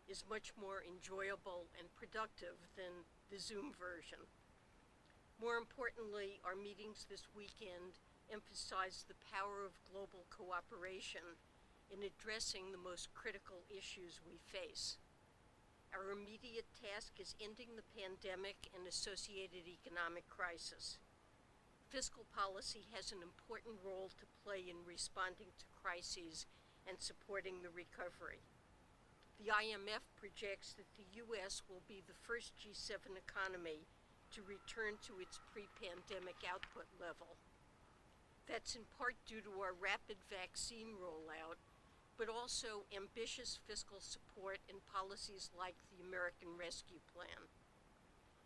is much more enjoyable and productive than the Zoom version. More importantly, our meetings this weekend emphasize the power of global cooperation in addressing the most critical issues we face. Our immediate task is ending the pandemic and associated economic crisis. Fiscal policy has an important role to play in responding to crises and supporting the recovery. The IMF projects that the U.S. will be the first G7 economy to return to its pre-pandemic output level. That's in part due to our rapid vaccine rollout, but also ambitious fiscal support and policies like the American Rescue Plan.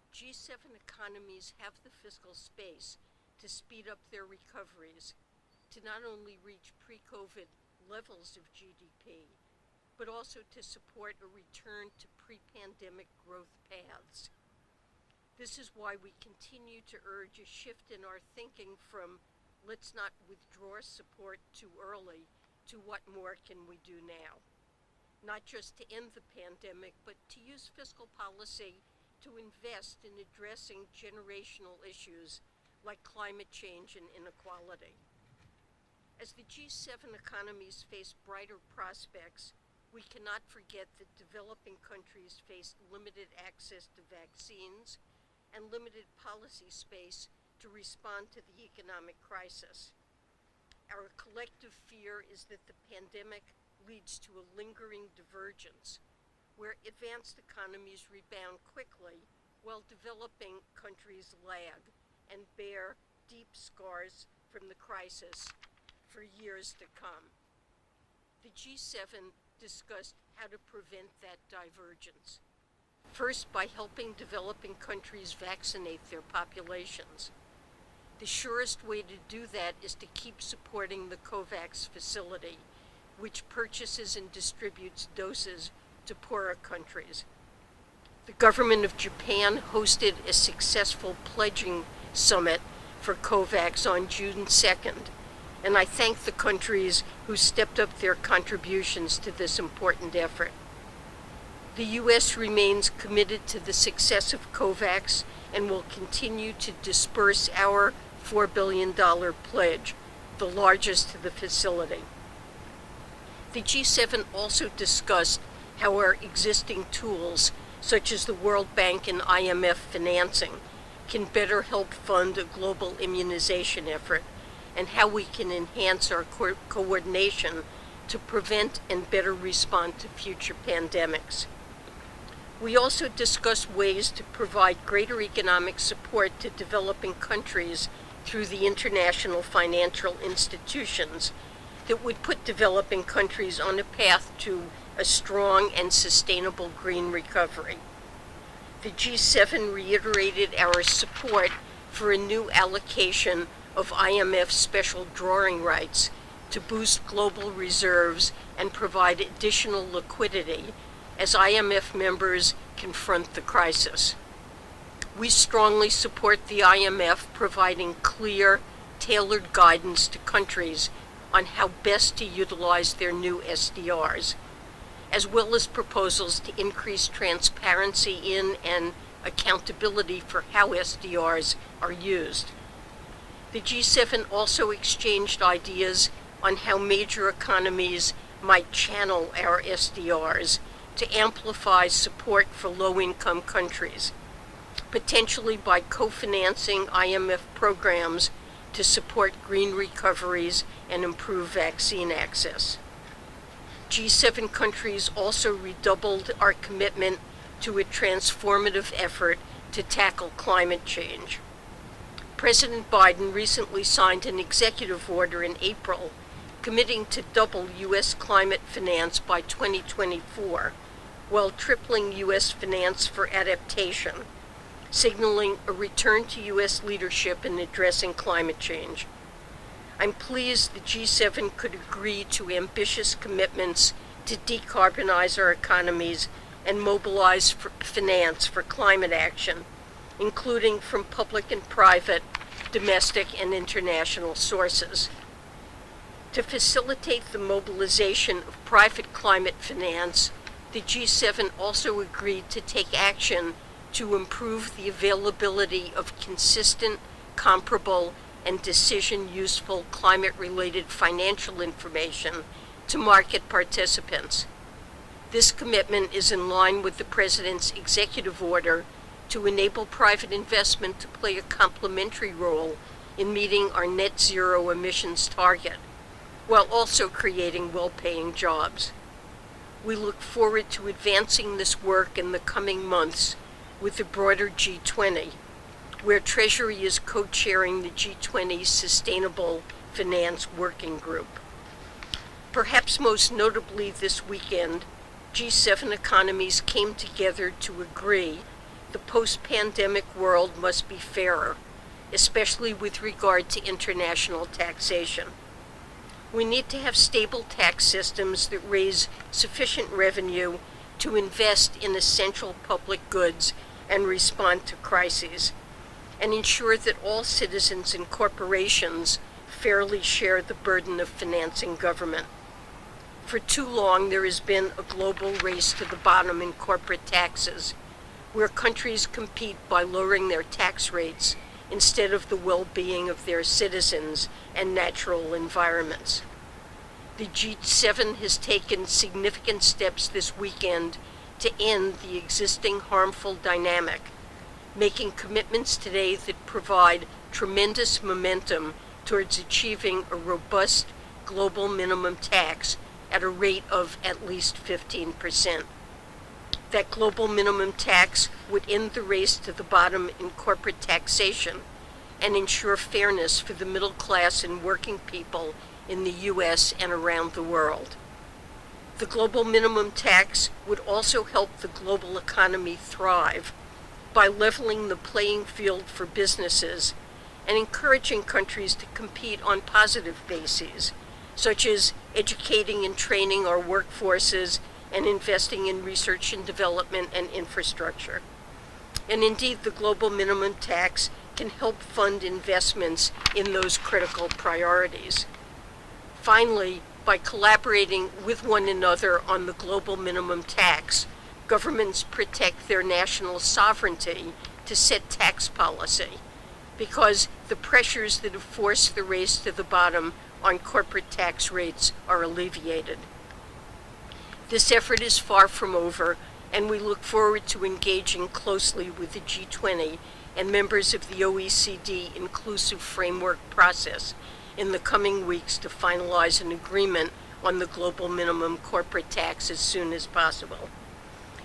G7 economies have the fiscal space to speed up their recoveries, to not only reach pre-COVID levels of GDP, but also to support a return to pre-pandemic growth paths. This is why we continue to urge a shift in our thinking from let's not withdraw support too early to what more can we do now. Not just to end the pandemic, but to use fiscal policy to invest in addressing generational issues like climate change and inequality. As the G7 economies face brighter prospects, we cannot forget that developing countries face limited access to vaccines and limited policy space to respond to the economic crisis. Our collective fear is that the pandemic leads to a lingering divergence, where advanced economies rebound quickly while developing countries lag and bear deep scars from the crisis for years to come. The G7 discussed how to prevent that divergence. First, by helping developing countries vaccinate their populations. The surest way to do that is to keep supporting the COVAX facility, which purchases and distributes doses to poorer countries. The government of Japan hosted a successful pledging summit for COVAX on June 2nd, and I thank the countries who stepped up their contributions to this important effort. The U.S. remains committed to the success of COVAX and will continue to disperse our $4 billion pledge, the largest to the facility. The G7 also discussed how our existing tools, such as the World Bank and IMF financing, can better help fund a global immunization effort, and how we can enhance our coordination to prevent and better respond to future pandemics. We also discussed ways to provide greater economic support to developing countries through the international financial institutions that would put developing countries on a path to a strong and sustainable green recovery. The G7 reiterated our support for a new allocation of IMF special drawing rights to boost global reserves and provide additional liquidity as IMF members confront the crisis. We strongly support the IMF providing clear, tailored guidance to countries on how best to utilize their new SDRs, as well as proposals to increase transparency in and accountability for how SDRs are used. The G7 also exchanged ideas on how major economies might channel our SDRs to amplify support for low-income countries, potentially by co-financing IMF programs to support green recoveries and improve vaccine access. G7 countries also redoubled our commitment to a transformative effort to tackle climate change. President Biden recently signed an executive order in April committing to double U.S. climate finance by 2024, while tripling U.S. finance for adaptation, signaling a return to U.S. leadership in addressing climate change. I'm pleased the G7 could agree to ambitious commitments to decarbonize our economies and mobilize finance for climate action, including from public and private, domestic and international sources. To facilitate the mobilization of private climate finance, The G7 also agreed to take action to improve the availability of consistent, comparable, and decision-useful climate-related financial information to market participants. This commitment is in line with the President's executive order to enable private investment to play a complementary role in meeting our net zero emissions target, while also creating well-paying jobs. We look forward to advancing this work in the coming months with the broader G20, where Treasury is co-chairing the G20's Sustainable Finance Working Group. Perhaps most notably this weekend, G7 economies came together to agree the post-pandemic world must be fairer, especially with regard to international taxation. We need to have stable tax systems that raise sufficient revenue to invest in essential public goods and respond to crises, and ensure that all citizens and corporations fairly share the burden of financing government. For too long, there has been a global race to the bottom in corporate taxes, where countries compete by lowering their tax rates instead of the well-being of their citizens and natural environments. The G7 has taken significant steps this weekend to end the existing harmful dynamic, making commitments today that provide tremendous momentum towards achieving a robust global minimum tax at a rate of at least 15%. That global minimum tax would end the race to the bottom in corporate taxation and ensure fairness for the middle class and working people in the U.S. and around the world. The global minimum tax would also help the global economy thrive by leveling the playing field for businesses and encouraging countries to compete on positive bases, such as educating and training our workforces and investing in research and development and infrastructure. And indeed, the global minimum tax can help fund investments in those critical priorities. Finally, by collaborating with one another on the global minimum tax, governments protect their national sovereignty to set tax policy, because the pressures that have forced the race to the bottom on corporate tax rates are alleviated. This effort is far from over, and we look forward to engaging closely with the G20 and members of the OECD inclusive framework process in the coming weeks to finalize an agreement on the global minimum corporate tax as soon as possible.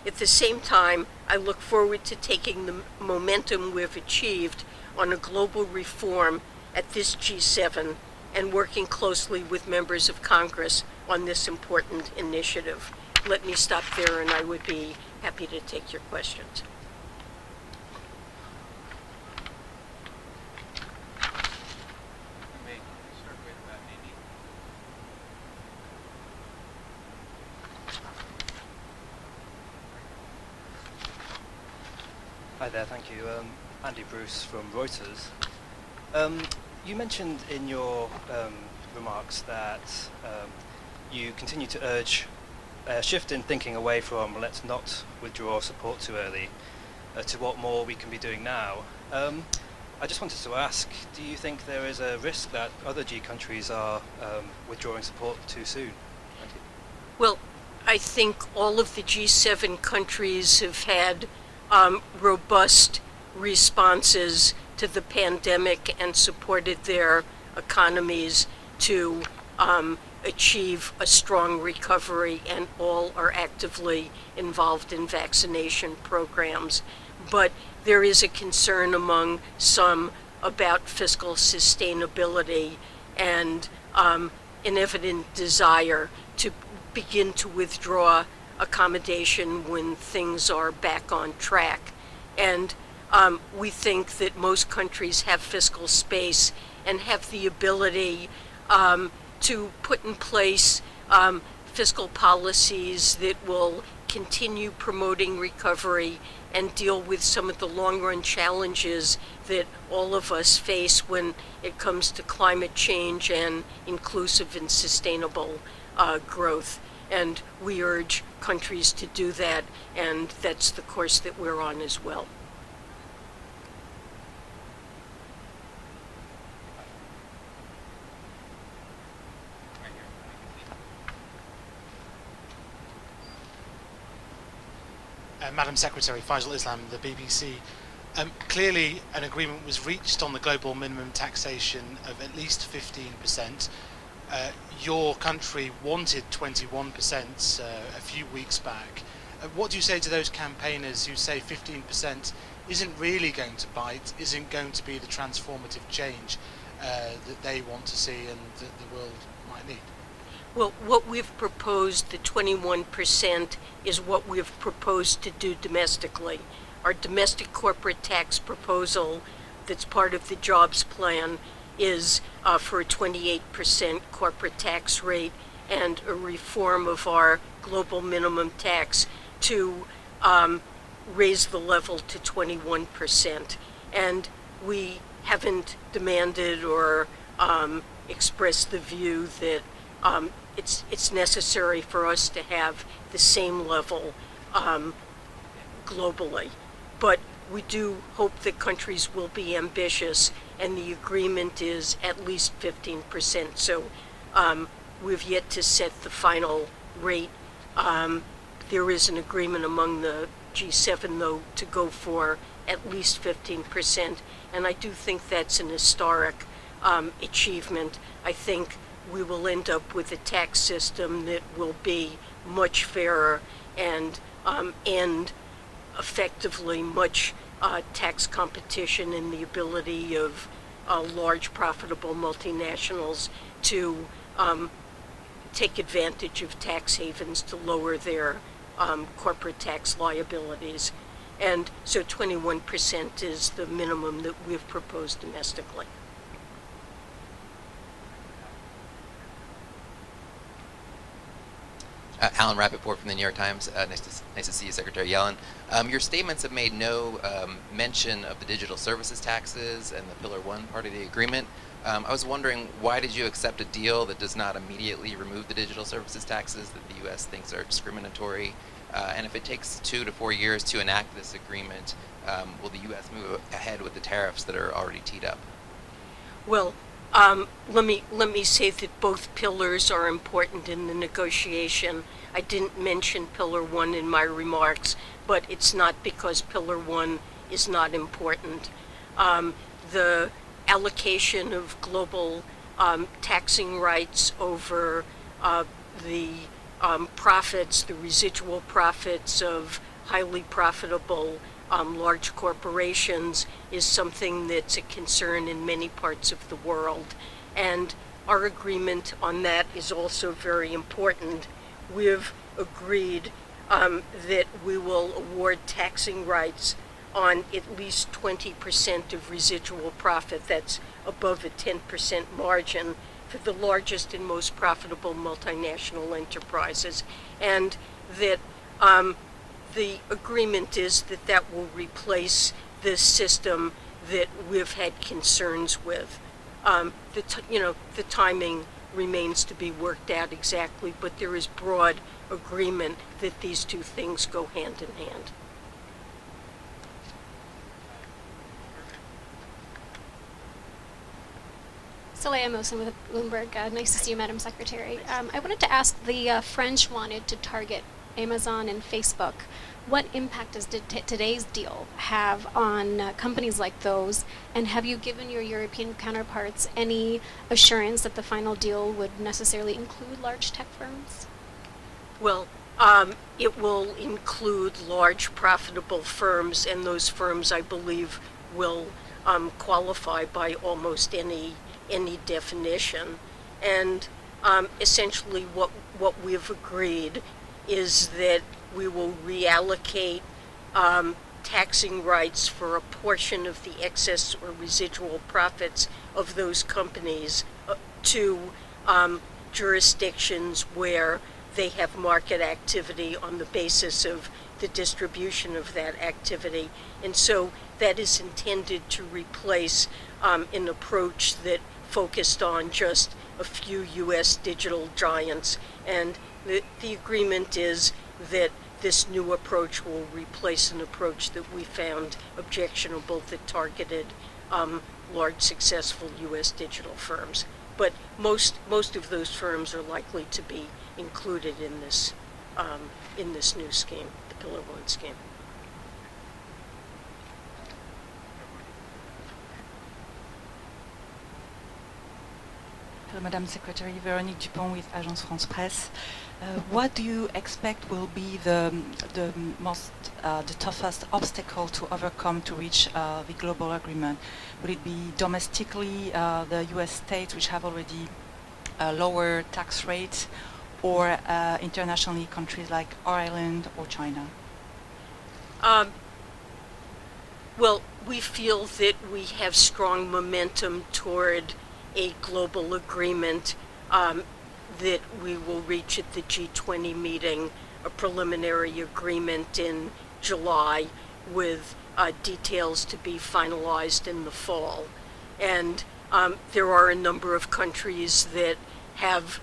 At the same time, I look forward to taking the momentum we've achieved on a global reform at this G7 and working closely with members of Congress on this important initiative. Let me stop there, and I would be happy to take your questions. Hi there, thank you. Andy Bruce from Reuters. You mentioned in your remarks that you continue to urge a shift in thinking away from let's not withdraw support too early to what more we can be doing now. I just wanted to ask, do you think there is a risk that other G countries are withdrawing support too soon? Thank you. Well, I think all of the G7 countries have had robust responses to the pandemic and supported their economies to achieve a strong recovery, and all are actively involved in vaccination programs. But there is a concern among some about fiscal sustainability and an evident desire to begin to withdraw accommodation when things are back on track. And we think that most countries have fiscal space and have the ability to put in place fiscal policies that will continue promoting recovery and deal with some of the long-run challenges that all of us face when it comes to climate change and inclusive and sustainable growth. And we urge countries to do that, and that's the course that we're on as well. Madam Secretary, Faisal Islam, the BBC. Clearly, an agreement was reached on the global minimum taxation of at least 15%. Your country wanted 21% a few weeks back. What do you say to those campaigners who say 15% isn't really going to bite, isn't going to be the transformative change that they want to see and that the world might need? Well, what we've proposed, the 21%, is what we've proposed to do domestically. Our domestic corporate tax proposal that's part of the jobs plan is for a 28% corporate tax rate and a reform of our global minimum tax to raise the level to 21%. And we haven't demanded or expressed the view that it's necessary for us to have the same level globally. But we do hope that countries will be ambitious, and the agreement is at least 15%. So we've yet to set the final rate. There is an agreement among the G-7, though, to go for at least 15%, and I do think that's an historic achievement. I think we will end up with a tax system that will be much fairer and end effectively much tax competition and the ability of large profitable multinationals to take advantage of tax havens to lower their corporate tax liabilities. And so 21% is the minimum that we've proposed domestically. Alan Rappaport from the New York Times. Nice to see you, Secretary Yellen. Your statements have made no mention of the digital services taxes and the Pillar 1 part of the agreement. I was wondering, why did you accept a deal that does not immediately remove the digital services taxes that the U.S. thinks are discriminatory? And if it takes 2 to 4 years to enact this agreement, will the U.S. move ahead with the tariffs that are already teed up? Well, let me say that both pillars are important in the negotiation. I didn't mention Pillar 1 in my remarks, but it's not because Pillar 1 is not important. The allocation of global taxing rights over the profits, the residual profits of highly profitable large corporations is something that's a concern in many parts of the world. And our agreement on that is also very important. We've agreed that we will award taxing rights on at least 20% of residual profit. That's above a 10% margin for the largest and most profitable multinational enterprises. And that the agreement is that that will replace this system that we've had concerns with. The timing remains to be worked out exactly, but there is broad agreement that these two things go hand in hand. Saleha Mohsen with Bloomberg. Nice to see you, Madam Secretary. I wanted to ask, the French wanted to target Amazon and Facebook. What impact does today's deal have on companies like those? And have you given your European counterparts any assurance that the final deal would necessarily include large tech firms? Well, it will include large profitable firms, and those firms, I believe, will qualify by almost any definition. And essentially what we've agreed is that we will reallocate taxing rights for a portion of the excess or residual profits of those companies to jurisdictions where they have market activity on the basis of the distribution of that activity. And so that is intended to replace an approach that focused on just a few U.S. digital giants. And the agreement is that this new approach will replace an approach that we found objectionable that targeted large successful U.S. digital firms. But most of those firms are likely to be included in this new scheme, the Pillar 1 scheme. Hello, Madame Secretary. Véronique Dupont with Agence France Presse. What do you expect will be the toughest obstacle to overcome to reach the global agreement? Would it be domestically the U.S. states which have already lower tax rates, or internationally countries like Ireland or China? Well, we feel that we have strong momentum toward a global agreement that we will reach at the G20 meeting, a preliminary agreement in July with details to be finalized in the fall. And there are a number of countries that have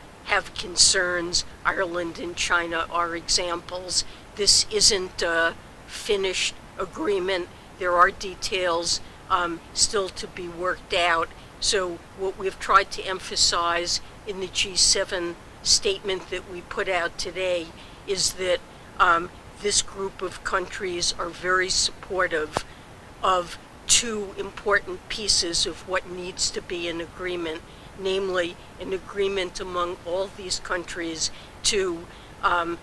concerns. Ireland and China are examples. This isn't a finished agreement. There are details still to be worked out. So what we've tried to emphasize in the G7 statement that we put out today is that this group of countries are very supportive of two important pieces of what needs to be an agreement, namely an agreement among all these countries to have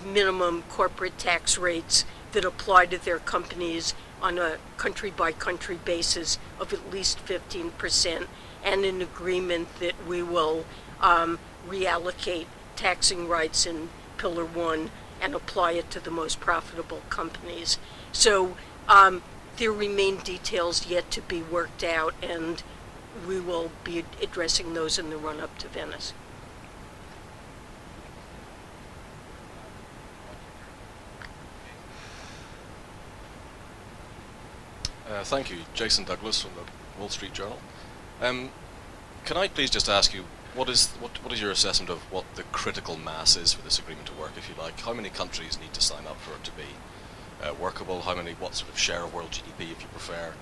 minimum corporate tax rates that apply to their companies on a country-by-country basis of at least 15%, and an agreement that we will reallocate taxing rights in Pillar 1 and apply it to the most profitable companies. So there remain details yet to be worked out, and we will be addressing those in the run-up to Venice. Thank you. Jason Douglas from the Wall Street Journal. Can I please just ask you, what is your assessment of what the critical mass is for this agreement to work, if you like? How many countries need to sign up for it to be workable? What sort of share of world GDP, if you prefer,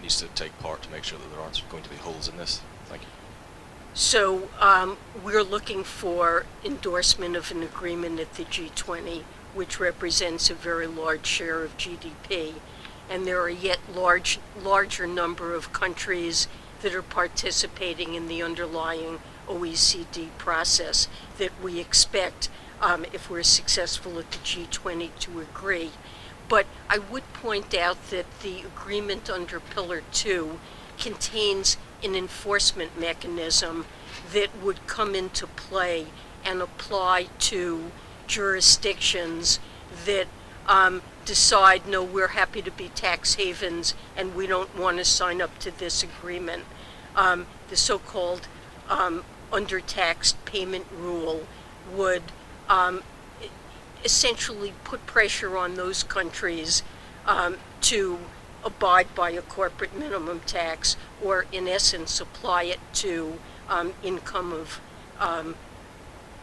needs to take part to make sure that there aren't going to be holes in this? Thank you. So we're looking for endorsement of an agreement at the G20, which represents a very large share of GDP. And there are yet larger number of countries that are participating in the underlying OECD process that we expect, if we're successful at the G20, to agree. But I would point out that the agreement under Pillar 2 contains an enforcement mechanism that would come into play and apply to jurisdictions that decide, no, we're happy to be tax havens and we don't want to sign up to this agreement. The so-called undertaxed payment rule would essentially put pressure on those countries to abide by a corporate minimum tax, or in essence apply it to income of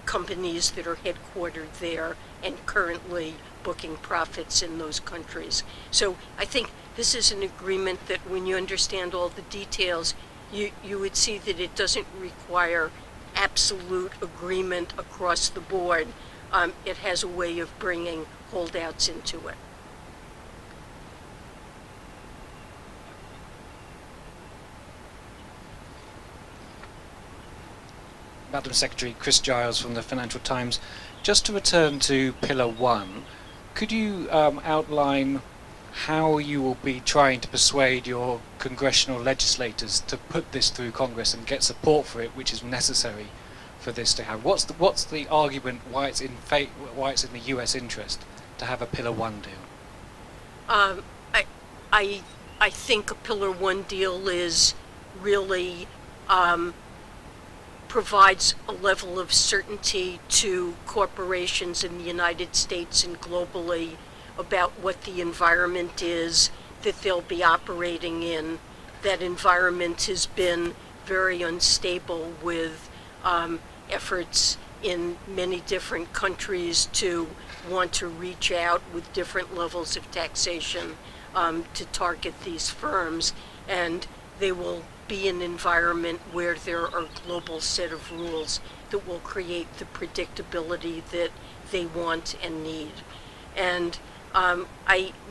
companies that are headquartered there and currently booking profits in those countries. So I think this is an agreement that, when you understand all the details, you would see that it doesn't require absolute agreement across the board. It has a way of bringing holdouts into it. Madam Secretary, Chris Giles from the Financial Times. Just to return to Pillar 1, could you outline how you will be trying to persuade your congressional legislators to put this through Congress and get support for it, which is necessary for this to have? What's the argument why it's in the U.S. interest to have a Pillar 1 deal? I think a Pillar 1 deal is really provides a level of certainty to corporations in the United States and globally about what the environment is that they'll be operating in. That environment has been very unstable with efforts in many different countries to want to reach out with different levels of taxation to target these firms, and they will be an environment where there are a global set of rules that will create the predictability that they want and need. And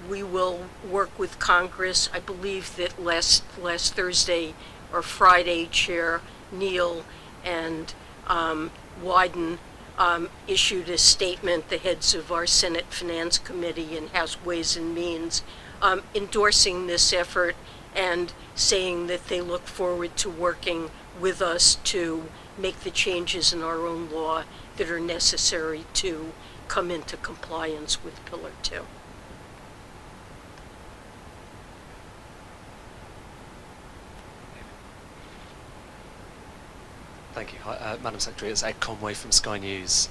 we will work with Congress. I believe that last Thursday or Friday, Chair Neal and Wyden issued a statement, the heads of our Senate Finance Committee and House Ways and Means, endorsing this effort and saying that they look forward to working with us to make the changes in our own law that are necessary to come into compliance with Pillar 2. Thank you. Hi, Madam Secretary, it's Ed Conway from Sky News.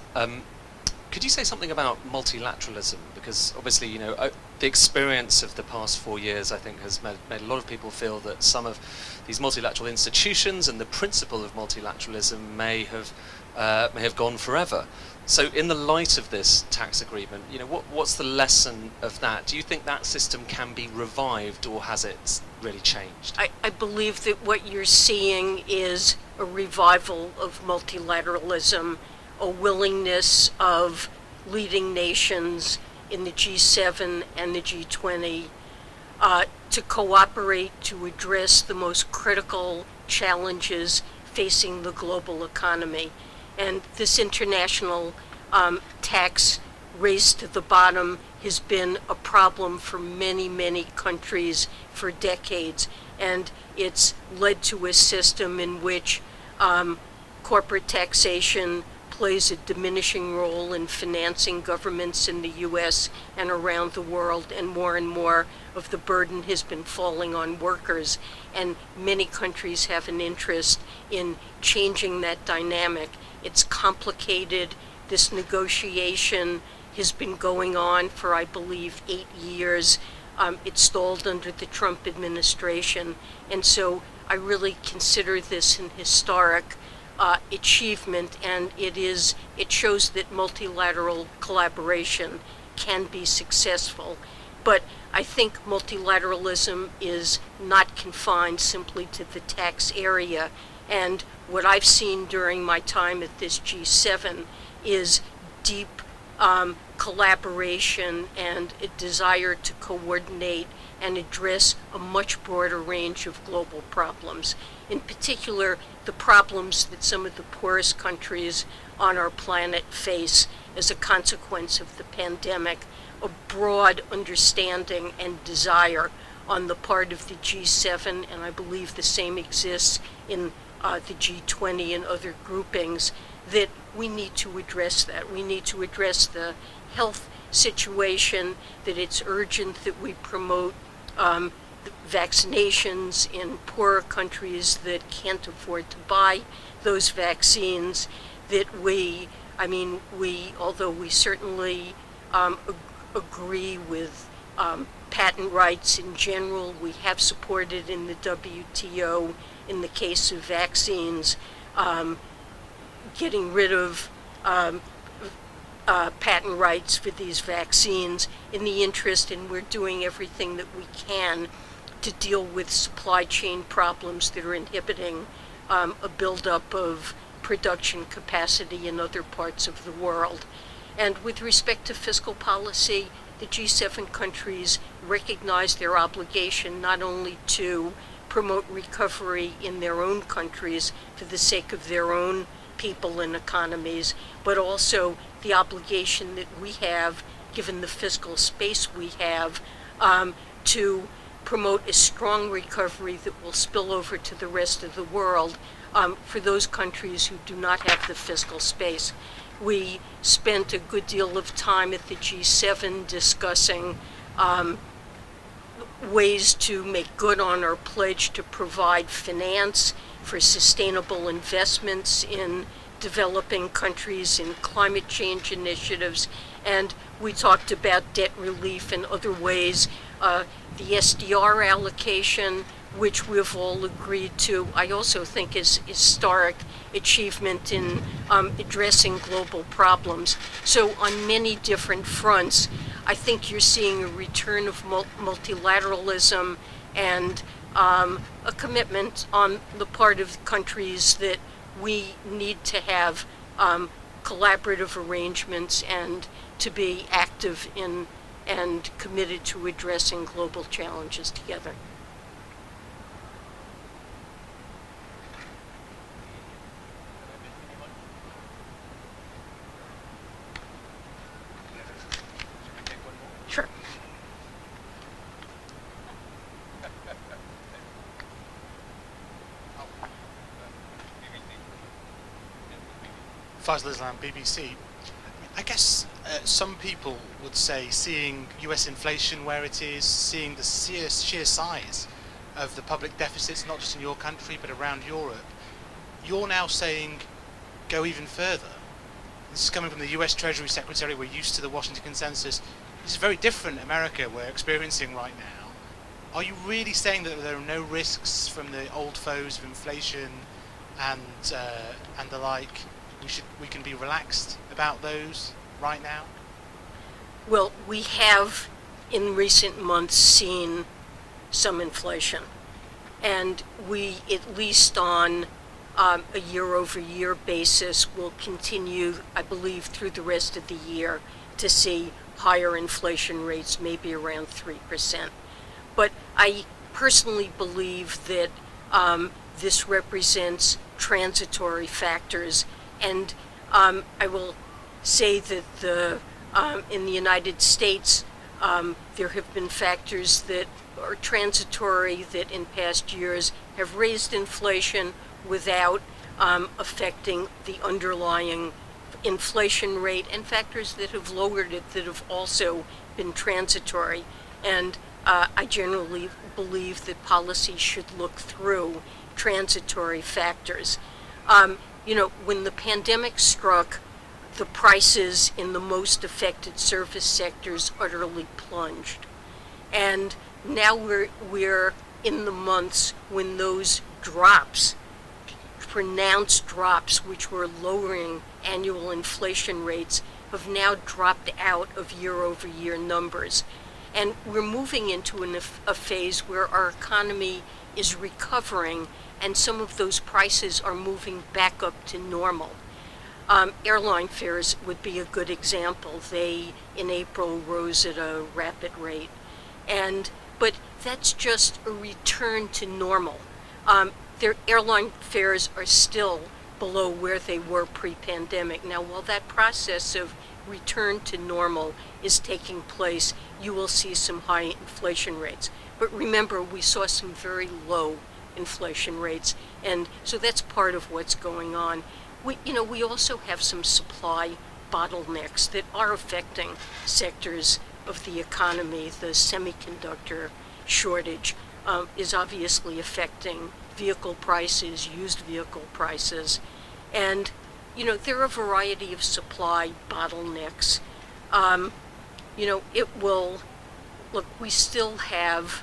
Could you say something about multilateralism? Because obviously, you know, the experience of the past 4 years, I think, has made a lot of people feel that some of these multilateral institutions and the principle of multilateralism may have gone forever. So, in the light of this tax agreement, you know, what's the lesson of that? Do you think that system can be revived, or has it really changed? I believe that what you're seeing is a revival of multilateralism, a willingness of leading nations in the G7 and the G20 to cooperate to address the most critical challenges facing the global economy. And this international tax race to the bottom has been a problem for many, many countries for decades. And it's led to a system in which corporate taxation plays a diminishing role in financing governments in the U.S. and around the world, and more of the burden has been falling on workers. And many countries have an interest in changing that dynamic. It's complicated. This negotiation has been going on for, I believe, 8 years. It stalled under the Trump administration. And so I really consider this an historic achievement, and it shows that multilateral collaboration can be successful. But I think multilateralism is not confined simply to the tax area. And what I've seen during my time at this G7 is deep collaboration and a desire to coordinate and address a much broader range of global problems. In particular, the problems that some of the poorest countries on our planet face as a consequence of the pandemic, a broad understanding and desire on the part of the G7, and I believe the same exists in the G20 and other groupings, that we need to address that. We need to address the health situation, that it's urgent that we promote vaccinations in poorer countries that can't afford to buy those vaccines, that although we certainly agree with patent rights in general, we have supported in the WTO, in the case of vaccines, getting rid of patent rights for these vaccines in the interest, and we're doing everything that we can to deal with supply chain problems that are inhibiting a buildup of production capacity in other parts of the world. And with respect to fiscal policy, the G7 countries recognize their obligation not only to promote recovery in their own countries for the sake of their own people and economies, but also the obligation that we have, given the fiscal space we have, to promote a strong recovery that will spill over to the rest of the world for those countries who do not have the fiscal space. We spent a good deal of time at the G7 discussing ways to make good on our pledge to provide finance for sustainable investments in developing countries in climate change initiatives, and we talked about debt relief and other ways. The SDR allocation, which we've all agreed to, I also think is historic achievement in addressing global problems. So on many different fronts, I think you're seeing a return of multilateralism and a commitment on the part of countries that we need to have collaborative arrangements and to be active in and committed to addressing global challenges together. Sure. Faisal Islam, BBC. I guess some people would say, seeing US inflation where it is, seeing the sheer size of the public deficits, not just in your country but around Europe, you're now saying go even further. This is coming from the US Treasury Secretary. We're used to the Washington Consensus. This is very different America we're experiencing right now. Are you really saying that there are no risks from the old foes of inflation and the like? We can be relaxed about those right now? Well, we have in recent months seen some inflation, and we, at least on a year-over-year basis, will continue, I believe, through the rest of the year to see higher inflation rates, maybe around 3%. But I personally believe that this represents transitory factors, and I will say that in the United States, there have been factors that are transitory that in past years have raised inflation without affecting the underlying inflation rate, and factors that have lowered it that have also been transitory. And I generally believe that policy should look through transitory factors. When the pandemic struck, the prices in the most affected service sectors utterly plunged. And now we're in the months when those drops, pronounced drops, which were lowering annual inflation rates, have now dropped out of year-over-year numbers. And we're moving into a phase where our economy is recovering, and some of those prices are moving back up to normal. Airline fares would be a good example. They, in April, rose at a rapid rate. But that's just a return to normal. Their airline fares are still below where they were pre-pandemic. Now, while that process of return to normal is taking place, you will see some high inflation rates. But remember, we saw some very low inflation rates, and so that's part of what's going on. We also have some supply bottlenecks that are affecting sectors of the economy. The semiconductor shortage is obviously affecting vehicle prices, used vehicle prices, and there are a variety of supply bottlenecks. We still have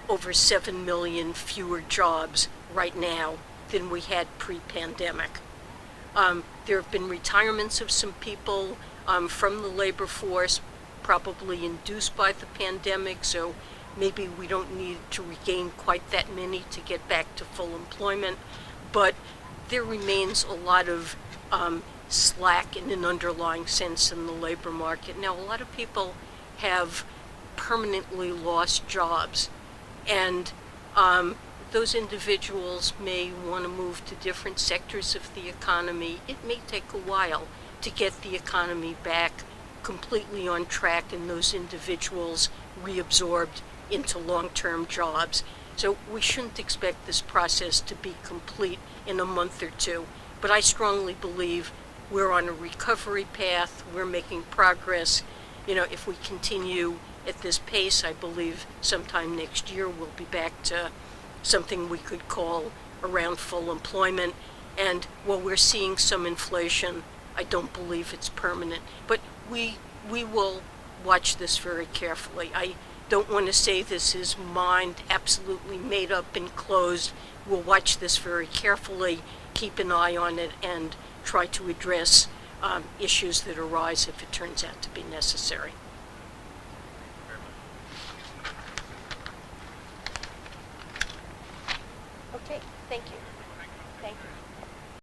over 7 million fewer jobs right now than we had pre-pandemic. There have been retirements of some people from the labor force, probably induced by the pandemic, so maybe we don't need to regain quite that many to get back to full employment, but there remains a lot of slack in an underlying sense in the labor market. Now, a lot of people have permanently lost jobs, and those individuals may want to move to different sectors of the economy. It may take a while to get the economy back completely on track and those individuals reabsorbed into long-term jobs. So we shouldn't expect this process to be complete in a month or two. But I strongly believe we're on a recovery path. We're making progress. If we continue at this pace, I believe sometime next year we'll be back to something we could call around full employment. And while we're seeing some inflation, I don't believe it's permanent. But we will watch this very carefully. I don't want to say this is mind absolutely made up and closed. We'll watch this very carefully, keep an eye on it, and try to address issues that arise if it turns out to be necessary. Okay, thank you. Thank you.